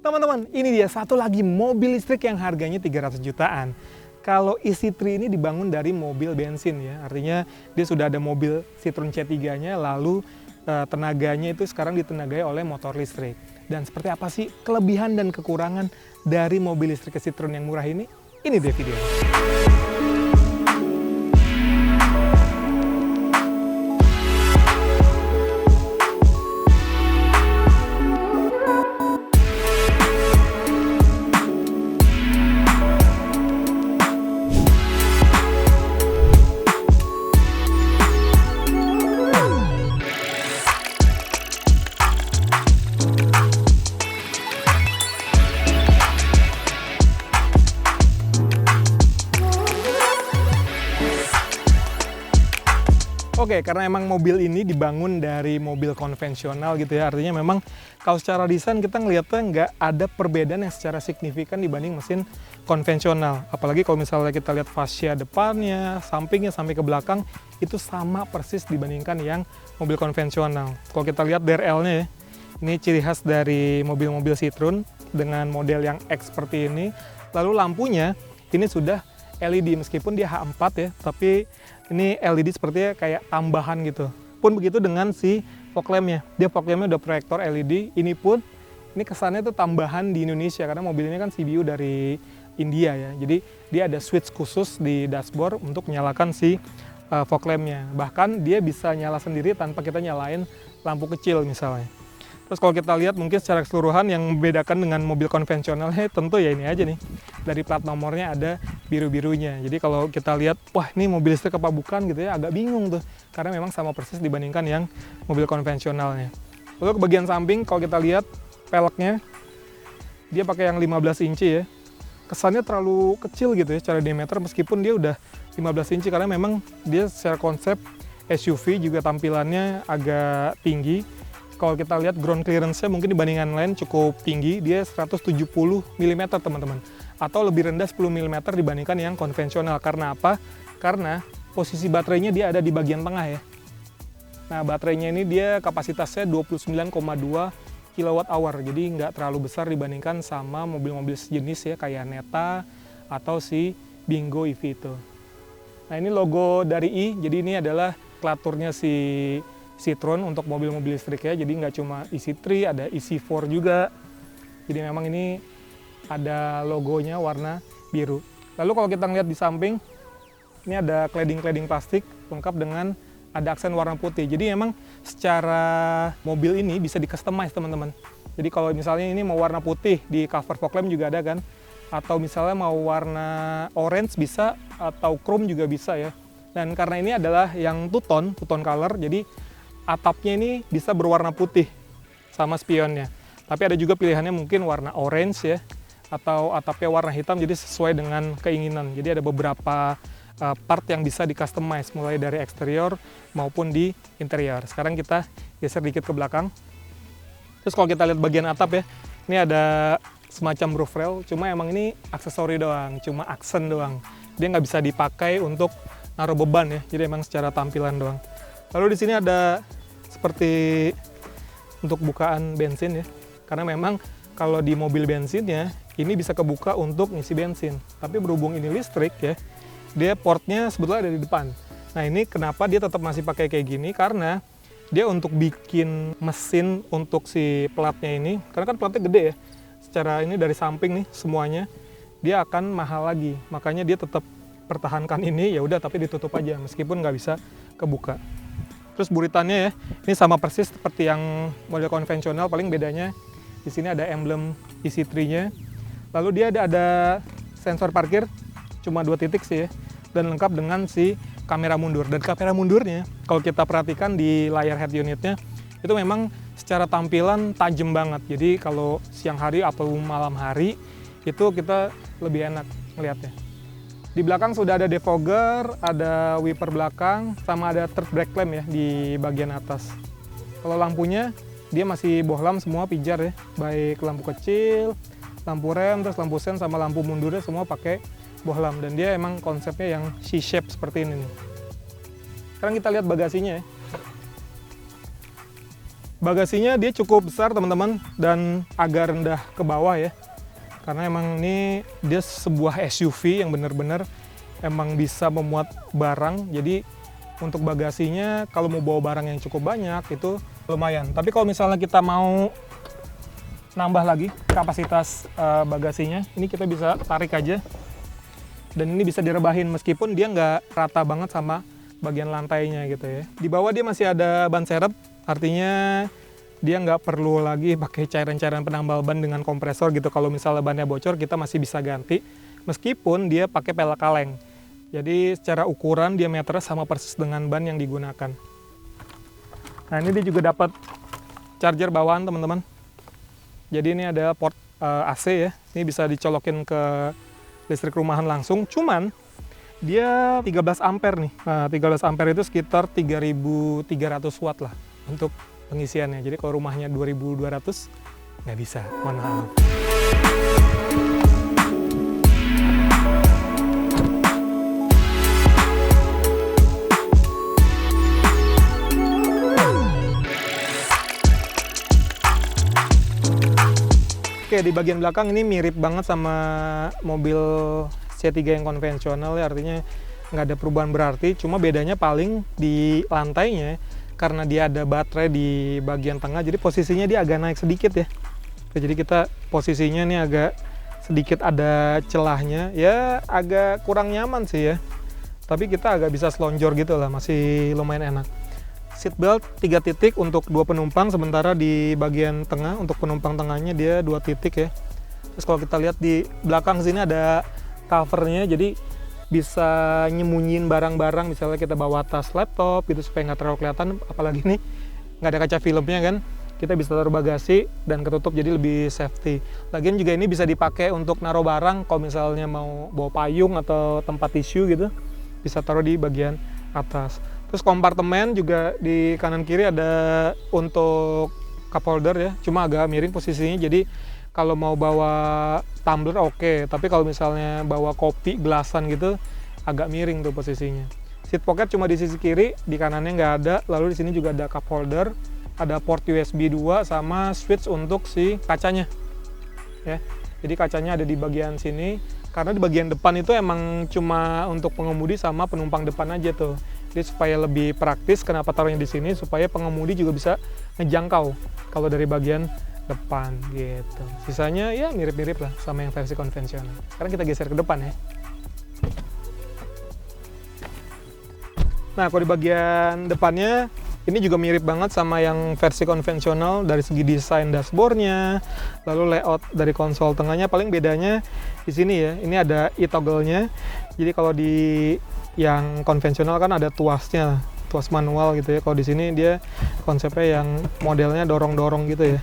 Teman-teman, ini dia satu lagi mobil listrik yang harganya 300 jutaan. Kalau EC3 ini dibangun dari mobil bensin ya, artinya dia sudah ada mobil Citroen C3-nya, lalu tenaganya itu sekarang ditenagai oleh motor listrik. Dan seperti apa sih kelebihan dan kekurangan dari mobil listrik Citroen yang murah ini? Ini dia videonya. Oke, karena emang mobil ini dibangun dari mobil konvensional gitu ya, artinya memang kalau secara desain kita ngeliatnya nggak ada perbedaan yang secara signifikan dibanding mesin konvensional. Apalagi kalau misalnya kita lihat fascia depannya, sampingnya sampai ke belakang, itu sama persis dibandingkan yang mobil konvensional. Kalau kita lihat DRL-nya ya, ini ciri khas dari mobil-mobil Citroen dengan model yang X seperti ini. Lalu lampunya ini sudah LED, meskipun dia H4 ya, tapi ini LED sepertinya kayak tambahan gitu. Pun begitu dengan si fog lamp-nya. Dia fog lamp-nya udah proyektor LED. Ini pun, ini kesannya tuh tambahan di Indonesia, karena mobil ini kan CBU dari India ya. Jadi dia ada switch khusus di dashboard untuk menyalakan si fog lamp-nya. Bahkan dia bisa nyala sendiri tanpa kita nyalain lampu kecil misalnya. Terus kalau kita lihat mungkin secara keseluruhan yang membedakan dengan mobil konvensionalnya tentu ya ini aja nih. Dari plat nomornya ada biru-birunya. Jadi kalau kita lihat, wah ini mobil listrik apa bukan gitu ya, agak bingung tuh. Karena memang sama persis dibandingkan yang mobil konvensionalnya. Lalu ke bagian samping kalau kita lihat peleknya, dia pakai yang 15 inci ya. Kesannya terlalu kecil gitu ya secara diameter, meskipun dia udah 15 inci karena memang dia secara konsep SUV juga tampilannya agak tinggi. Kalau kita lihat ground clearance-nya mungkin dibandingkan lain cukup tinggi, dia 170 mm teman-teman. Atau lebih rendah 10 mm dibandingkan yang konvensional. Karena apa? Karena posisi baterainya dia ada di bagian tengah ya. Nah baterainya ini dia kapasitasnya 29,2 kWh, jadi nggak terlalu besar dibandingkan sama mobil-mobil sejenis ya, kayak Neta atau si Bingo EV itu. Nah ini logo dari I, jadi ini adalah klaturnya si Citroen untuk mobil-mobil listrik ya, jadi nggak cuma EC3, ada EC4 juga. Jadi memang ini ada logonya warna biru. Lalu kalau kita ngeliat di samping, ini ada cladding-cladding plastik lengkap dengan ada aksen warna putih. Jadi memang secara mobil ini bisa di-customize teman-teman. Jadi kalau misalnya ini mau warna putih, di cover fog lamp juga ada kan. Atau misalnya mau warna orange bisa, atau chrome juga bisa ya. Dan karena ini adalah yang two-tone color, jadi atapnya ini bisa berwarna putih sama spionnya. Tapi ada juga pilihannya mungkin warna orange ya, atau atapnya warna hitam, jadi sesuai dengan keinginan. Jadi ada beberapa part yang bisa di-customize, mulai dari eksterior maupun di interior. Sekarang kita geser dikit ke belakang. Terus kalau kita lihat bagian atap ya, ini ada semacam roof rail, cuma emang ini aksesori doang, cuma aksen doang. Dia nggak bisa dipakai untuk naruh beban ya, jadi emang secara tampilan doang. Lalu di sini ada seperti untuk bukaan bensin ya, karena memang kalau di mobil bensinnya ini bisa kebuka untuk ngisi bensin, tapi berhubung ini listrik ya, dia portnya sebetulnya ada di depan. Nah ini kenapa dia tetap masih pakai kayak gini, karena dia untuk bikin mesin untuk si platnya ini, karena kan platnya gede ya, secara ini dari samping nih semuanya, dia akan mahal lagi, makanya dia tetap pertahankan ini ya udah, tapi ditutup aja meskipun nggak bisa kebuka. Terus buritannya ya, ini sama persis seperti yang model konvensional, paling bedanya di sini ada emblem EC3-nya. Lalu dia ada sensor parkir, cuma 2 titik sih ya, dan lengkap dengan si kamera mundur. Dan kamera mundurnya, kalau kita perhatikan di layar head unitnya, itu memang secara tampilan tajam banget. Jadi kalau siang hari atau malam hari, itu kita lebih enak melihatnya. Di belakang sudah ada defogger, ada wiper belakang, sama ada third brake lamp ya di bagian atas. Kalau lampunya, dia masih bohlam semua pijar ya, baik lampu kecil, lampu rem, terus lampu sen sama lampu mundurnya semua pakai bohlam. Dan dia emang konsepnya yang C-shape seperti ini nih. Sekarang kita lihat bagasinya ya. Bagasinya dia cukup besar teman-teman dan agak rendah ke bawah ya. Karena emang ini dia sebuah SUV yang benar-benar emang bisa memuat barang. Jadi untuk bagasinya kalau mau bawa barang yang cukup banyak itu lumayan. Tapi kalau misalnya kita mau nambah lagi kapasitas bagasinya, ini kita bisa tarik aja. Dan ini bisa direbahin meskipun dia nggak rata banget sama bagian lantainya gitu ya. Di bawah dia masih ada ban serep, artinya dia nggak perlu lagi pakai cairan-cairan penambal ban dengan kompresor gitu. Kalau misalnya bannya bocor kita masih bisa ganti meskipun dia pakai pelek kaleng. Jadi secara ukuran diameternya sama persis dengan ban yang digunakan. Nah ini dia juga dapat charger bawaan teman-teman. Jadi ini ada port AC ya, ini bisa dicolokin ke listrik rumahan langsung. Cuman dia 13 ampere nih. Nah 13 ampere itu sekitar 3.300 watt lah untuk pengisiannya. Jadi kalau rumahnya 2.200 nggak bisa, mohon maaf. Oke, di bagian belakang ini mirip banget sama mobil C3 yang konvensional ya, artinya nggak ada perubahan berarti, cuma bedanya paling di lantainya karena dia ada baterai di bagian tengah, jadi posisinya dia agak naik sedikit ya. Jadi kita posisinya ini agak sedikit ada celahnya, ya agak kurang nyaman sih ya. Tapi kita agak bisa selonjor gitu lah, masih lumayan enak. Seatbelt 3 titik untuk 2 penumpang, sementara di bagian tengah untuk penumpang tengahnya dia 2 titik ya. Terus kalau kita lihat di belakang sini ada covernya, jadi bisa nyemunyiin barang-barang, misalnya kita bawa tas laptop gitu supaya nggak terlalu kelihatan, apalagi nih nggak ada kaca filmnya kan, kita bisa taruh bagasi dan ketutup jadi lebih safety. Lagian juga ini bisa dipakai untuk naruh barang, kalau misalnya mau bawa payung atau tempat tisu gitu, bisa taruh di bagian atas. Terus kompartemen juga di kanan kiri ada untuk cup holder ya, cuma agak miring posisinya, jadi kalau mau bawa tumbler oke, tapi kalau misalnya bawa kopi gelasan gitu agak miring tuh posisinya. Seat pocket cuma di sisi kiri, di kanannya nggak ada. Lalu di sini juga ada cup holder, ada port USB 2 sama switch untuk si kacanya ya. Jadi kacanya ada di bagian sini, karena di bagian depan itu emang cuma untuk pengemudi sama penumpang depan aja tuh. Jadi supaya lebih praktis, kenapa taruhnya di sini, supaya pengemudi juga bisa ngejangkau kalau dari bagian depan gitu. Sisanya ya mirip-mirip lah sama yang versi konvensional. Sekarang kita geser ke depan ya. Nah kalau di bagian depannya ini juga mirip banget sama yang versi konvensional dari segi desain dashboardnya, lalu layout dari konsol tengahnya. Paling bedanya di sini ya, ini ada e-toggle-nya. Jadi kalau di yang konvensional kan ada tuasnya, tuas manual gitu ya. Kalau di sini dia konsepnya yang modelnya dorong-dorong gitu ya.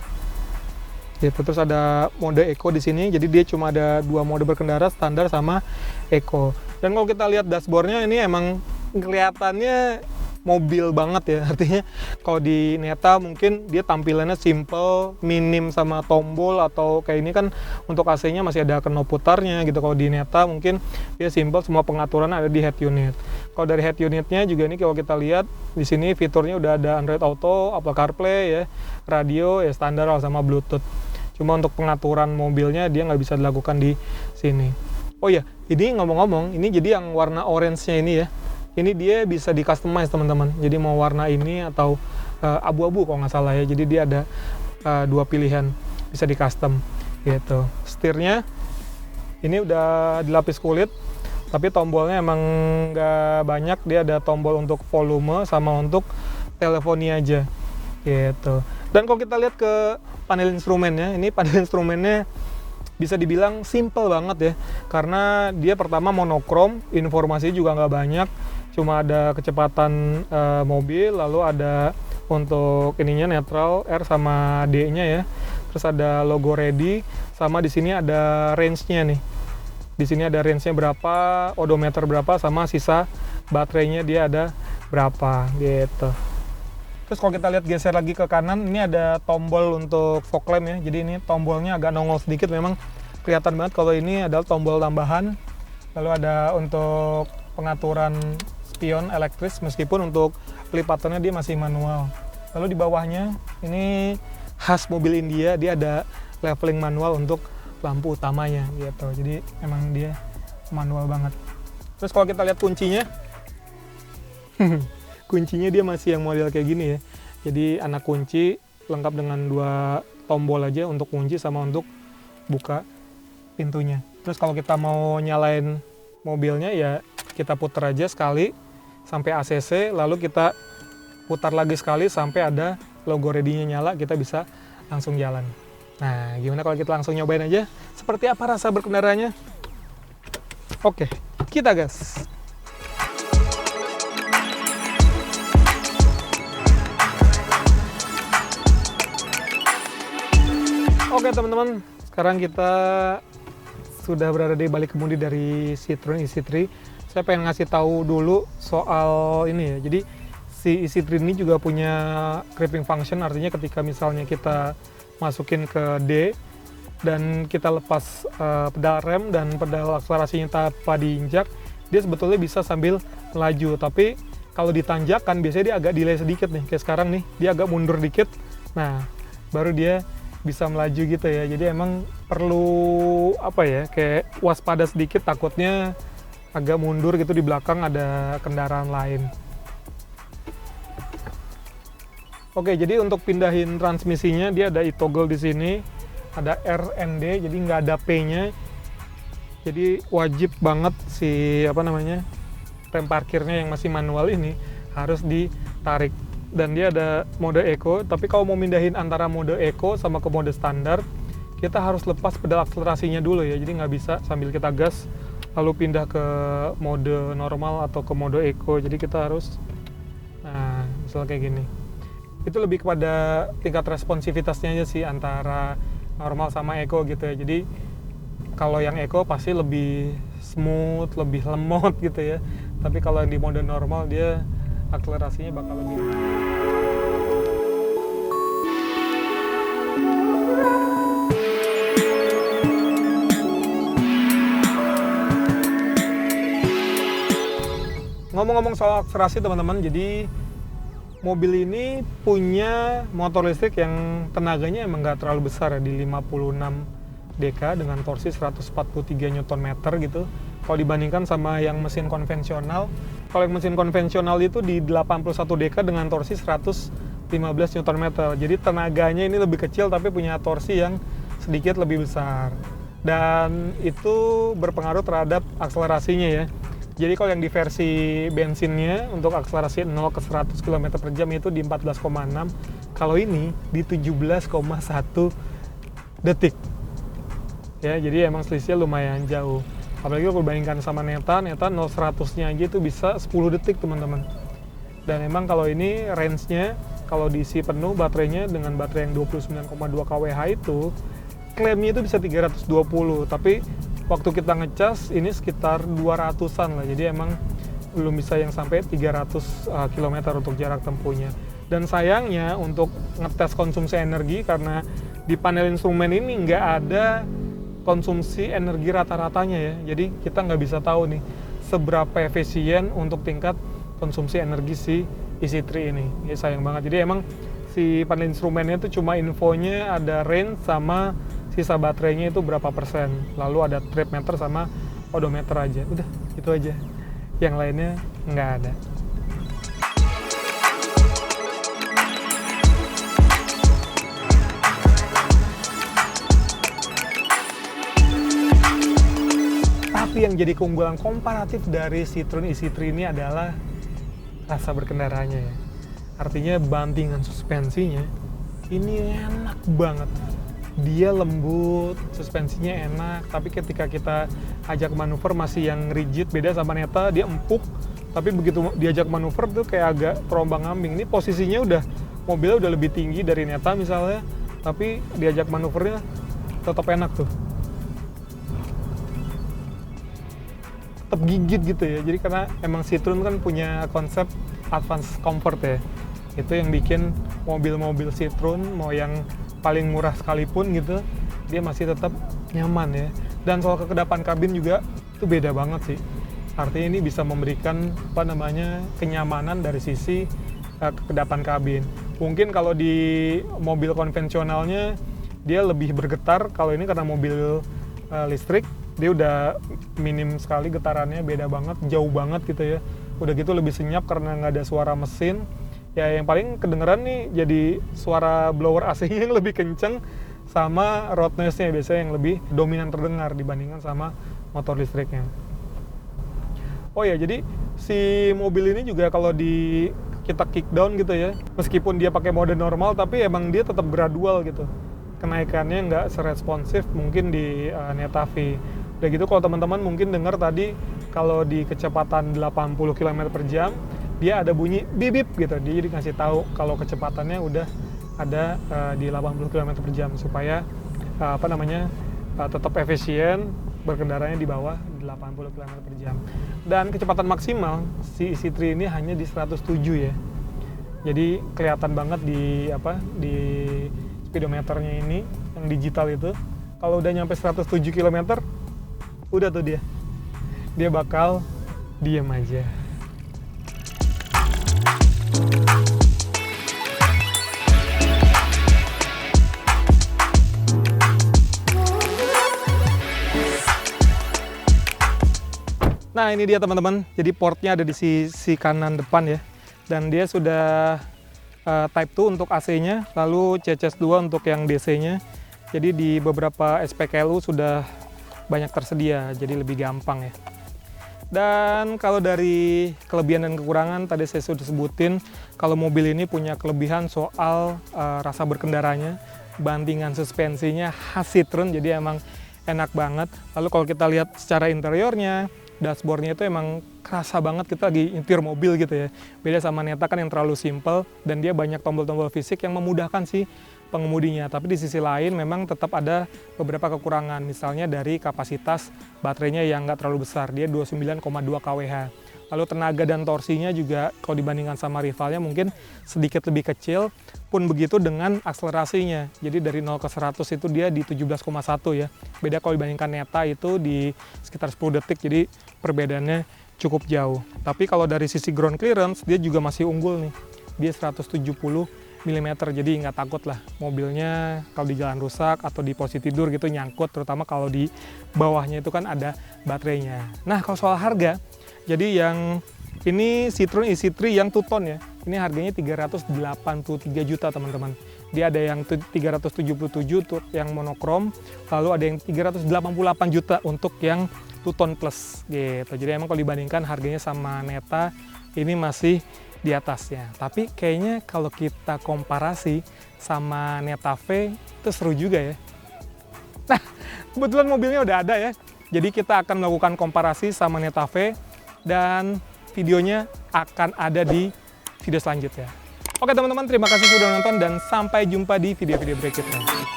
Gitu. Terus ada mode Eco di sini, jadi dia cuma ada 2 mode berkendara, standar sama Eco. Dan kalau kita lihat dashboardnya ini emang kelihatannya mobil banget ya, artinya kalau di Neta mungkin dia tampilannya simple, minim sama tombol, atau kayak ini kan untuk AC-nya masih ada knob putarnya gitu. Kalau di Neta mungkin dia simple, semua pengaturan ada di head unit. Kalau dari head unitnya juga ini kalau kita lihat di sini fiturnya udah ada Android Auto, Apple CarPlay ya, radio ya standar sama Bluetooth. Cuma untuk pengaturan mobilnya dia nggak bisa dilakukan di sini. Oh ya, ini ngomong-ngomong, ini jadi yang warna orange-nya ini ya. Ini dia bisa di customize teman-teman. Jadi mau warna ini atau abu-abu kalau nggak salah ya. Jadi dia ada 2 pilihan, bisa di custom gitu. Setirnya ini udah dilapis kulit, tapi tombolnya emang nggak banyak. Dia ada tombol untuk volume sama untuk teleponi aja gitu. Dan kalau kita lihat ke panel instrumennya, ini panel instrumennya bisa dibilang simple banget ya, karena dia pertama monokrom, informasi juga nggak banyak, cuma ada kecepatan mobil, lalu ada untuk ininya netral, R sama D-nya ya, terus ada logo ready, sama di sini ada range-nya nih, di sini ada range-nya berapa, odometer berapa, sama sisa baterainya dia ada berapa gitu. Terus kalau kita lihat geser lagi ke kanan, ini ada tombol untuk fog lamp ya. Jadi ini tombolnya agak nongol sedikit, memang kelihatan banget kalau ini adalah tombol tambahan. Lalu ada untuk pengaturan spion elektris, meskipun untuk pelipatannya dia masih manual. Lalu di bawahnya ini khas mobil India, dia ada leveling manual untuk lampu utamanya gitu. Jadi emang dia manual banget. Terus kalau kita lihat kuncinya, kuncinya dia masih yang model kayak gini ya. Jadi anak kunci lengkap dengan 2 tombol aja untuk kunci sama untuk buka pintunya. Terus kalau kita mau nyalain mobilnya ya kita putar aja sekali sampai ACC, lalu kita putar lagi sekali sampai ada logo ready-nya nyala, kita bisa langsung jalan. Nah, gimana kalau kita langsung nyobain aja? Seperti apa rasa berkendaranya? Oke, kita gas! Oke teman-teman, sekarang kita sudah berada di balik kemudi dari Citroen isi3. Saya pengen ngasih tahu dulu soal ini ya. Jadi si isi3 ini juga punya creeping function, artinya ketika misalnya kita masukin ke D dan kita lepas pedal rem dan pedal akselerasinya tanpa diinjak, dia sebetulnya bisa sambil melaju. Tapi kalau ditanjakan biasanya dia agak delay sedikit nih, kayak sekarang nih dia agak mundur dikit, nah baru dia bisa melaju gitu ya. Jadi emang perlu apa ya, kayak waspada sedikit, takutnya agak mundur gitu di belakang ada kendaraan lain. Oke, jadi untuk pindahin transmisinya dia ada e-toggle di sini, ada R and D, jadi nggak ada P-nya. Jadi wajib banget si rem parkirnya yang masih manual ini harus ditarik. Dan dia ada mode eco, tapi kalau mau mindahin antara mode eco sama ke mode standar, kita harus lepas pedal akselerasinya dulu ya. Jadi nggak bisa sambil kita gas lalu pindah ke mode normal atau ke mode eco. Jadi kita harus, nah misalnya kayak gini. Itu lebih kepada tingkat responsivitasnya aja sih antara normal sama eco gitu ya. Jadi kalau yang eco pasti lebih smooth, lebih lemot gitu ya. Tapi kalau yang di mode normal dia akselerasinya bakal lebih. Ngomong-ngomong soal akselerasi teman-teman, jadi mobil ini punya motor listrik yang tenaganya emang nggak terlalu besar ya, di 56 dk dengan torsi 143 Nm gitu. Kalau dibandingkan sama yang mesin konvensional, kalau yang mesin konvensional itu di 81 dk dengan torsi 115 Nm. Jadi tenaganya ini lebih kecil tapi punya torsi yang sedikit lebih besar. Dan itu berpengaruh terhadap akselerasinya ya. Jadi kalau yang di versi bensinnya untuk akselerasi 0 ke 100 km/jam itu di 14,6, kalau ini di 17,1 detik. Ya, jadi emang selisihnya lumayan jauh. Apalagi kalau bandingkan sama Neta 0-100-nya aja itu bisa 10 detik teman-teman. Dan emang kalau ini range-nya, kalau diisi penuh baterainya dengan baterai yang 29,2 kWh itu, klaimnya itu bisa 320, tapi waktu kita ngecas ini sekitar 200-an lah, jadi emang belum bisa yang sampai 300 km untuk jarak tempuhnya. Dan sayangnya untuk ngetes konsumsi energi, karena di panel instrumen ini nggak ada konsumsi energi rata-ratanya ya, jadi kita nggak bisa tahu nih seberapa efisien untuk tingkat konsumsi energi si isi3 ini. Ya sayang banget, jadi emang si panel instrumennya itu cuma infonya ada range sama sisa baterainya itu berapa persen, lalu ada trip meter sama odometer aja, udah itu aja, yang lainnya nggak ada. Tapi yang jadi keunggulan komparatif dari Citroen isi3 ini adalah rasa berkendaranya ya. Artinya bantingan suspensinya ini enak banget. Dia lembut, suspensinya enak, tapi ketika kita ajak manuver masih yang rigid, beda sama Neta, dia empuk, tapi begitu diajak manuver tuh kayak agak terombang-ambing. Ini posisinya mobilnya udah lebih tinggi dari Neta misalnya, tapi diajak manuvernya tetap enak tuh. Tetap gigit gitu ya, jadi karena emang Citroen kan punya konsep advance comfort ya. Itu yang bikin mobil-mobil Citroen, mau yang paling murah sekalipun gitu, dia masih tetap nyaman ya. Dan soal kekedapan kabin juga itu beda banget sih. Artinya ini bisa memberikan kenyamanan dari sisi kekedapan kabin. Mungkin kalau di mobil konvensionalnya dia lebih bergetar, kalau ini karena mobil listrik dia udah minim sekali getarannya, beda banget, jauh banget gitu ya. Udah gitu lebih senyap karena nggak ada suara mesin. Ya yang paling kedengeran nih jadi suara blower AC-nya yang lebih kenceng sama road noise-nya biasanya yang lebih dominan terdengar dibandingkan sama motor listriknya. Oh ya, jadi si mobil ini juga kalau kita kick down gitu ya, meskipun dia pakai mode normal tapi emang dia tetap gradual gitu. Kenaikannya nggak seresponsif mungkin di Neta V. Udah gitu kalau teman-teman mungkin dengar tadi kalau di kecepatan 80 km per jam dia ada bunyi bip-bip gitu. Dia jadi ngasih tahu kalau kecepatannya udah ada di 80 km per jam supaya tetap efisien berkendaranya di bawah 80 km per jam. Dan kecepatan maksimal si EC3 ini hanya di 107 ya. Jadi kelihatan banget di speedometernya ini yang digital itu. Kalau udah nyampe 107 km udah tuh dia bakal diem aja. Nah ini dia teman-teman, jadi portnya ada di sisi kanan depan ya, dan dia sudah Type 2 untuk AC-nya, lalu CCS2 untuk yang DC-nya. Jadi di beberapa SPKLU sudah banyak tersedia, jadi lebih gampang ya. Dan kalau dari kelebihan dan kekurangan, tadi saya sudah sebutin kalau mobil ini punya kelebihan soal rasa berkendaranya, bantingan suspensinya khas Citroen, jadi emang enak banget. Lalu kalau kita lihat secara interiornya, dashboardnya itu emang kerasa banget kita lagi nyetir mobil gitu ya. Beda sama Neta kan yang terlalu simple dan dia banyak tombol-tombol fisik yang memudahkan si pengemudinya. Tapi di sisi lain memang tetap ada beberapa kekurangan. Misalnya dari kapasitas baterainya yang nggak terlalu besar, dia 29,2 kWh. Lalu tenaga dan torsinya juga kalau dibandingkan sama rivalnya mungkin sedikit lebih kecil, pun begitu dengan akselerasinya. Jadi dari 0 ke 100 itu dia di 17,1 ya. Beda kalau dibandingkan Neta itu di sekitar 10 detik, jadi perbedaannya cukup jauh. Tapi kalau dari sisi ground clearance dia juga masih unggul nih. Dia 170 mm, jadi nggak takut lah mobilnya kalau di jalan rusak atau di posisi tidur gitu nyangkut, terutama kalau di bawahnya itu kan ada baterainya. Nah kalau soal harga, jadi yang ini Citroen EC3 yang two-tone ya, ini harganya 383 juta teman-teman. Dia ada yang 377 untuk yang monokrom, lalu ada yang 388 juta untuk yang two-tone plus gitu. Jadi emang kalau dibandingkan harganya sama Neta ini masih di atasnya. Tapi kayaknya kalau kita komparasi sama Neta V itu seru juga ya. Nah, kebetulan mobilnya udah ada ya. Jadi kita akan melakukan komparasi sama Neta V dan videonya akan ada di video selanjutnya. Oke teman-teman, terima kasih sudah nonton dan sampai jumpa di video-video berikutnya.